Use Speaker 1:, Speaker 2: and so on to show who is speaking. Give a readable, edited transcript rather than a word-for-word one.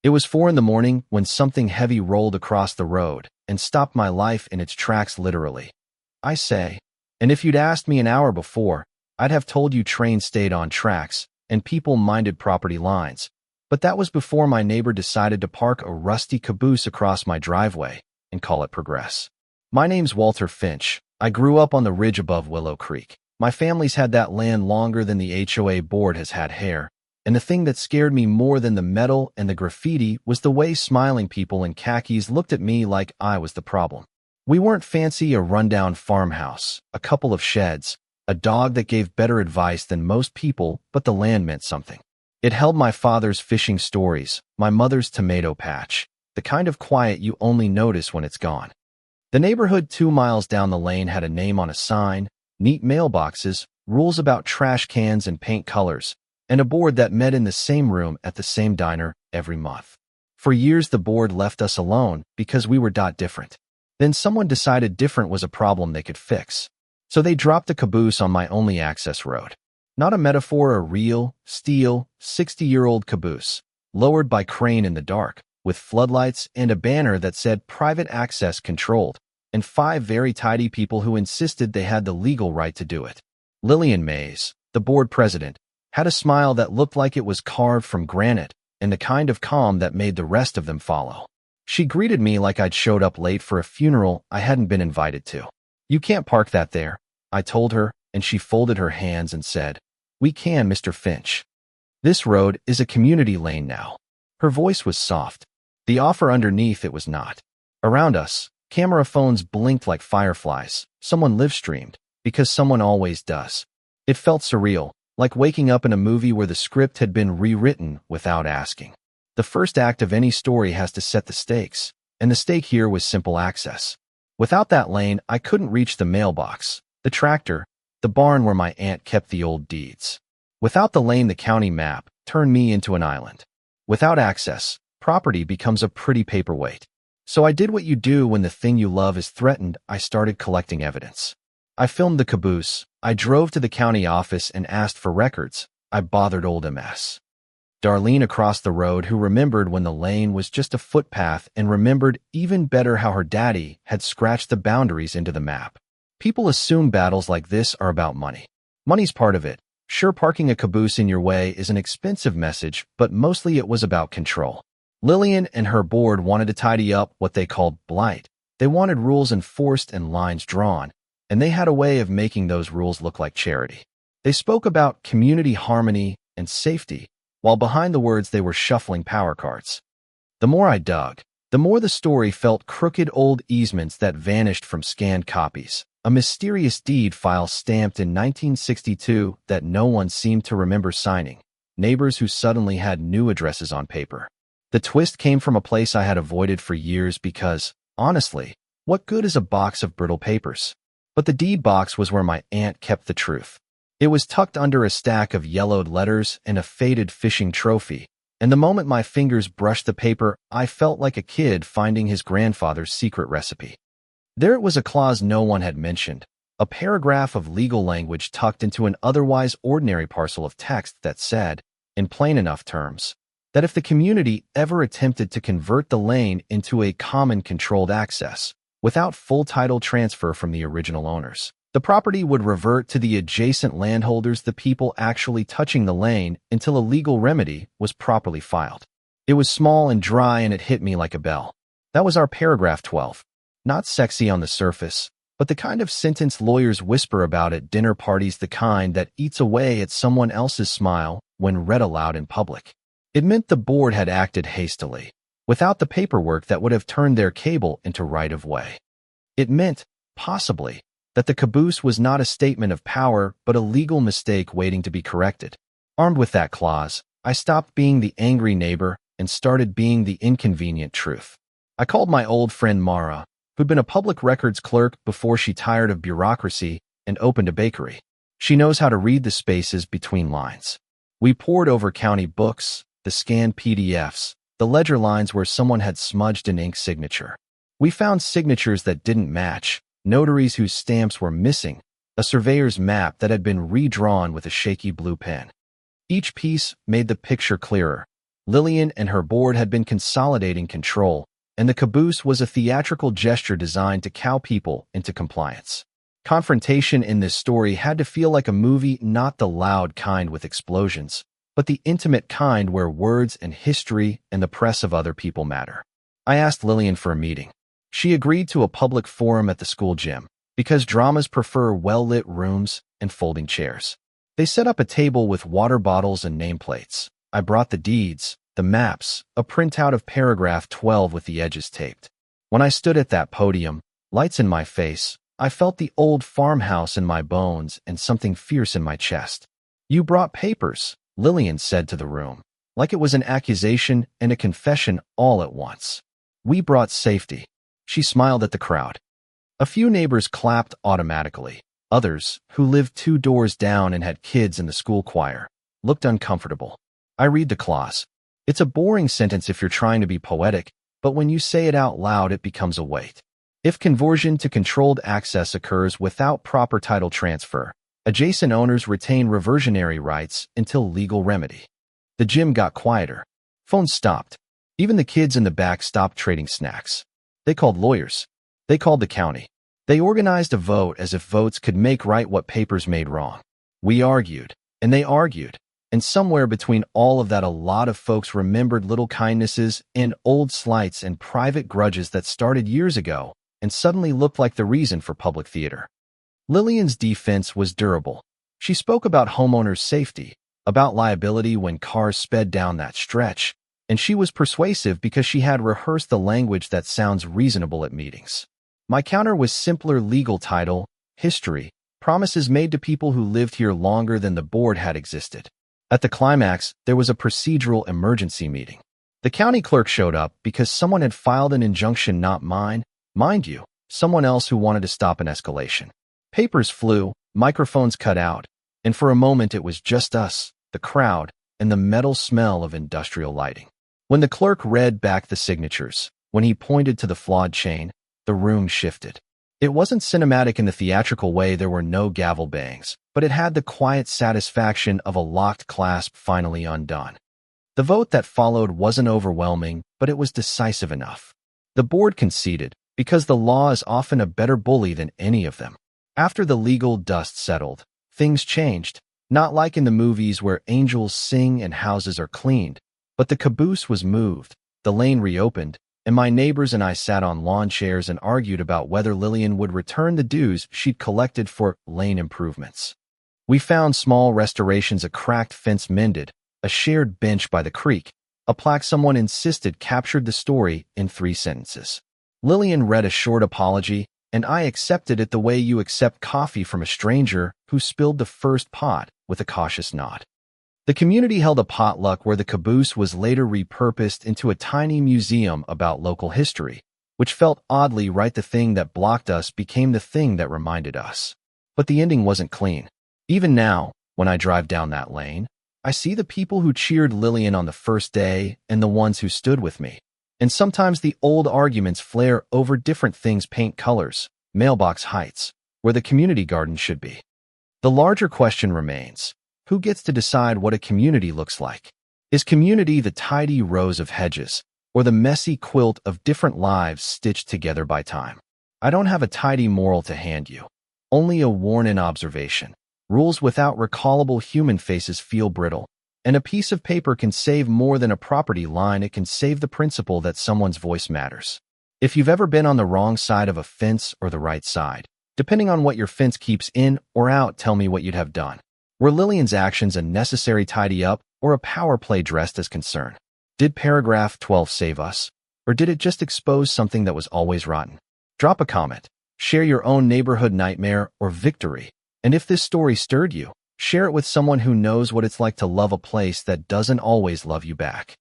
Speaker 1: It was 4 in the morning when something heavy rolled across the road and stopped my life in its tracks literally. I say. And if you'd asked me an hour before, I'd have told you trains stayed on tracks and people minded property lines. But that was before my neighbor decided to park a rusty caboose across my driveway and call it progress. My name's Walter Finch. I grew up on the ridge above Willow Creek. My family's had that land longer than the HOA board has had hair. And the thing that scared me more than the metal and the graffiti was the way smiling people in khakis looked at me like I was the problem. We weren't fancy a rundown farmhouse, a couple of sheds, a dog that gave better advice than most people, but the land meant something. It held my father's fishing stories, my mother's tomato patch, the kind of quiet you only notice when it's gone. The neighborhood 2 miles down the lane had a name on a sign, neat mailboxes, rules about trash cans and paint colors, and a board that met in the same room at the same diner every month. For years the board left us alone because we were different. Then someone decided different was a problem they could fix. So they dropped the caboose on my only access road. Not a metaphor, a real, steel, 60-year-old caboose, lowered by crane in the dark, with floodlights and a banner that said private access controlled, and 5 very tidy people who insisted they had the legal right to do it. Lillian Mays, the board president, had a smile that looked like it was carved from granite and the kind of calm that made the rest of them follow. She greeted me like I'd showed up late for a funeral I hadn't been invited to. "You can't park that there," I told her, and she folded her hands and said, "We can, Mr. Finch. This road is a community lane now." Her voice was soft. The offer underneath it was not. Around us, camera phones blinked like fireflies. Someone live-streamed, because someone always does. It felt surreal, like waking up in a movie where the script had been rewritten without asking. The first act of any story has to set the stakes, and the stake here was simple access. Without that lane, I couldn't reach the mailbox, the tractor, the barn where my aunt kept the old deeds. Without the lane, the county map turned me into an island. Without access, property becomes a pretty paperweight. So I did what you do when the thing you love is threatened. I started collecting evidence. I filmed the caboose. I drove to the county office and asked for records. I bothered old MS. Darlene across the road, who remembered when the lane was just a footpath and remembered even better how her daddy had scratched the boundaries into the map. People assume battles like this are about money. Money's part of it. Sure, parking a caboose in your way is an expensive message, but mostly it was about control. Lillian and her board wanted to tidy up what they called blight. They wanted rules enforced and lines drawn, and they had a way of making those rules look like charity. They spoke about community harmony and safety, while behind the words they were shuffling power cards. The more I dug, the more the story felt crooked old easements that vanished from scanned copies, a mysterious deed file stamped in 1962 that no one seemed to remember signing, neighbors who suddenly had new addresses on paper. The twist came from a place I had avoided for years because, honestly, what good is a box of brittle papers? But the deed box was where my aunt kept the truth. It was tucked under a stack of yellowed letters and a faded fishing trophy, and the moment my fingers brushed the paper, I felt like a kid finding his grandfather's secret recipe. There it was, a clause no one had mentioned, a paragraph of legal language tucked into an otherwise ordinary parcel of text that said, in plain enough terms, that if the community ever attempted to convert the lane into a common controlled access, without full title transfer from the original owners, the property would revert to the adjacent landholders, the people actually touching the lane, until a legal remedy was properly filed. It was small and dry, and it hit me like a bell. That was our paragraph 12. Not sexy on the surface, but the kind of sentence lawyers whisper about at dinner parties, the kind that eats away at someone else's smile when read aloud in public. It meant the board had acted hastily, without the paperwork that would have turned their cable into right-of-way. It meant, possibly, that the caboose was not a statement of power, but a legal mistake waiting to be corrected. Armed with that clause, I stopped being the angry neighbor and started being the inconvenient truth. I called my old friend Mara, who'd been a public records clerk before she tired of bureaucracy and opened a bakery. She knows how to read the spaces between lines. We pored over county books, the scanned PDFs, the ledger lines where someone had smudged an ink signature. We found signatures that didn't match, notaries whose stamps were missing, a surveyor's map that had been redrawn with a shaky blue pen. Each piece made the picture clearer, Lillian and her board had been consolidating control, and the caboose was a theatrical gesture designed to cow people into compliance. Confrontation in this story had to feel like a movie, not the loud kind with explosions, but the intimate kind where words and history and the press of other people matter. I asked Lillian for a meeting. She agreed to a public forum at the school gym, because dramas prefer well-lit rooms and folding chairs. They set up a table with water bottles and nameplates. I brought the deeds, the maps, a printout of paragraph 12 with the edges taped. When I stood at that podium, lights in my face, I felt the old farmhouse in my bones and something fierce in my chest. "You brought papers," Lillian said to the room, like it was an accusation and a confession all at once. "We brought safety." She smiled at the crowd. A few neighbors clapped automatically. Others, who lived 2 doors down and had kids in the school choir, looked uncomfortable. I read the clause. It's a boring sentence if you're trying to be poetic, but when you say it out loud, it becomes a weight. If conversion to controlled access occurs without proper title transfer, adjacent owners retain reversionary rights until legal remedy. The gym got quieter. Phones stopped. Even the kids in the back stopped trading snacks. They called lawyers. They called the county. They organized a vote as if votes could make right what papers made wrong. We argued, and they argued, and somewhere between all of that a lot of folks remembered little kindnesses and old slights and private grudges that started years ago and suddenly looked like the reason for public theater. Lillian's defense was durable. She spoke about homeowners' safety, about liability when cars sped down that stretch, and she was persuasive because she had rehearsed the language that sounds reasonable at meetings. My counter was simpler legal title, history, promises made to people who lived here longer than the board had existed. At the climax, there was a procedural emergency meeting. The county clerk showed up because someone had filed an injunction, not mine, mind you, someone else who wanted to stop an escalation. Papers flew, microphones cut out, and for a moment it was just us, the crowd, and the metal smell of industrial lighting. When the clerk read back the signatures, when he pointed to the flawed chain, the room shifted. It wasn't cinematic in the theatrical way, there were no gavel bangs, but it had the quiet satisfaction of a locked clasp finally undone. The vote that followed wasn't overwhelming, but it was decisive enough. The board conceded, because the law is often a better bully than any of them. After the legal dust settled, things changed, not like in the movies where angels sing and houses are cleaned, but the caboose was moved, the lane reopened, and my neighbors and I sat on lawn chairs and argued about whether Lillian would return the dues she'd collected for lane improvements. We found small restorations, a cracked fence mended, a shared bench by the creek, a plaque someone insisted captured the story in 3 sentences. Lillian read a short apology, and I accepted it the way you accept coffee from a stranger who spilled the first pot, with a cautious nod. The community held a potluck where the caboose was later repurposed into a tiny museum about local history, which felt oddly right. The thing that blocked us became the thing that reminded us. But the ending wasn't clean. Even now, when I drive down that lane, I see the people who cheered Lillian on the first day and the ones who stood with me. And sometimes the old arguments flare over different things: paint colors, mailbox heights, where the community garden should be. The larger question remains: who gets to decide what a community looks like? Is community the tidy rows of hedges, or the messy quilt of different lives stitched together by time? I don't have a tidy moral to hand you, only a worn-in observation. Rules without recallable human faces feel brittle, and a piece of paper can save more than a property line. It can save the principle that someone's voice matters. If you've ever been on the wrong side of a fence or the right side, depending on what your fence keeps in or out, tell me what you'd have done. Were Lillian's actions a necessary tidy up or a power play dressed as concern? Did paragraph 12 save us, or did it just expose something that was always rotten? Drop a comment. Share your own neighborhood nightmare or victory. And if this story stirred you, share it with someone who knows what it's like to love a place that doesn't always love you back.